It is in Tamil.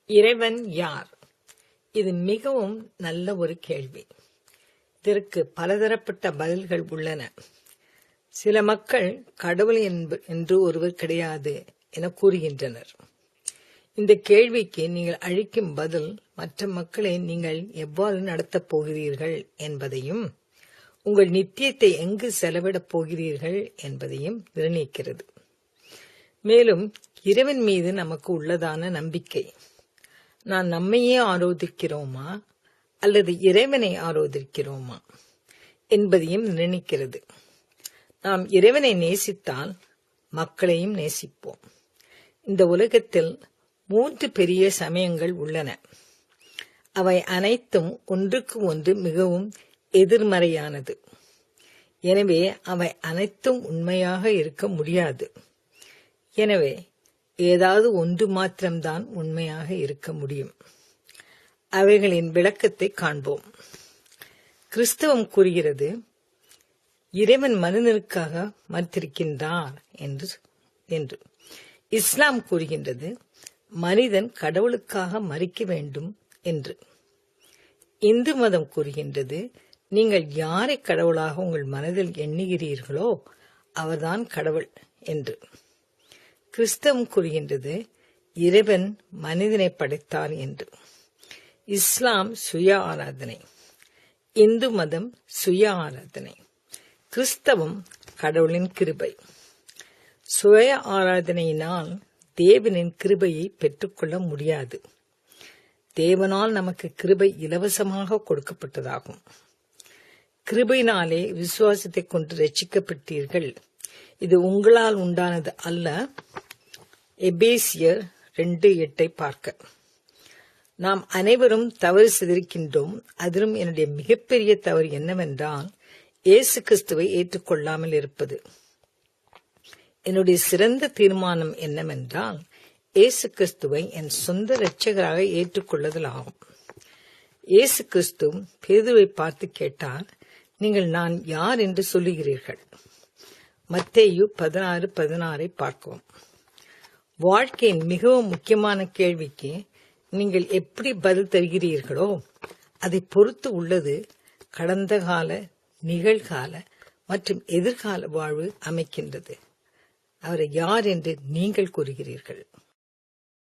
இறைவன் யார்? இது மிகவும் நல்ல ஒரு கேள்வி. இதற்கு பலதரப்பட்ட பதில்கள் உள்ளன. சில மக்கள் கடவுள் என்று ஒருவர் கிடையாது என கூறுகின்றனர். இந்த கேள்விக்கு நீங்கள் அளிக்கும் பதில் மற்ற மக்களை நீங்கள் எவ்வாறு நடத்தப் போகிறீர்கள் என்பதையும் உங்கள் நித்தியத்தை எங்கு செலவிடப் போகிறீர்கள் என்பதையும் நிர்ணயிக்கிறது. மேலும் இறைவன் மீது நமக்கு உள்ளதான நம்பிக்கை, நாம் நம்மையே ஆராதிக்கிறோமா அல்லது இறைவனை ஆராதிக்கிறோமா என்பதையும் நிர்ணயிக்கிறது. நாம் இறைவனை நேசித்தால் மக்களையும் நேசிப்போம். இந்த உலகத்தில் 3 பெரிய சமயங்கள் உள்ளன. அவை அனைத்தும் ஒன்றுக்கு ஒன்று மிகவும் எதிர்மறையானது. எனவே அவை அனைத்தும் உண்மையாக இருக்க முடியாது. எனவே ஏதாவது ஒன்று மாத்திரம்தான் உண்மையாக இருக்க முடியும். அவைகளின் விளக்கத்தை காண்போம். கிறிஸ்தவம் கூறுகிறது, இறைவன் மனிதனுக்காக மரித்திருக்கின்றார் என்று. இஸ்லாம் கூறுகின்றது, மனிதன் கடவுளுக்காக மரிக்க வேண்டும் என்று. இந்து மதம் கூறுகின்றது, நீங்கள் யாரை கடவுளாக உங்கள் மனதில் எண்ணுகிறீர்களோ அவர்தான் கடவுள் என்று. கிறிஸ்தவம் கூறுகின்றது, இறைவன் மனிதனை படைத்தார் என்று. இஸ்லாம் சுய ஆராதனை, இந்து மதம் சுய ஆராதனை, கிறிஸ்தவம் கடவுளின் கிருபை. சுய ஆராதனையினால் தேவனின் கிருபையை பெற்றுக்கொள்ள முடியாது. தேவனால் நமக்கு கிருபை இலவசமாக கொடுக்கப்பட்டதாகும். கிருபையினாலே விசுவாசத்தை கொண்டு ரட்சிக்கப்பட்டீர்கள். இது உங்களால் உண்டானது அல்ல. எபேசியர் 2:8 பார்க்க. நாம் அனைவரும் தவறு செய்திருக்கின்றோம். அதிலும் என்னுடைய மிகப்பெரிய தவறு என்னவென்றால் இயேசு கிறிஸ்துவை ஏற்றுக்கொள்ளாமல் இருப்பது. என்னுடைய சிறந்த தீர்மானம் என்னவென்றால் இயேசு கிறிஸ்துவை என் சொந்த இரட்சகராக ஏற்றுக்கொள்ளுதல் ஆகும். இயேசு கிறிஸ்து பேதுருவை பார்த்து கேட்டார், நீங்கள் நான் யார் என்று சொல்லுகிறீர்கள்? மத்தேயு 16:16 பார்க்கவும். வாழ்க்கையின் மிகவும் முக்கியமான கேள்விக்கு நீங்கள் எப்படி பதில் தருகிறீர்களோ அதை பொறுத்து உள்ளது கடந்த கால, நிகழ்கால மற்றும் எதிர்கால வாழ்வு அமைக்கின்றது. அவரை யார் என்று நீங்கள் கூறுகிறீர்கள்?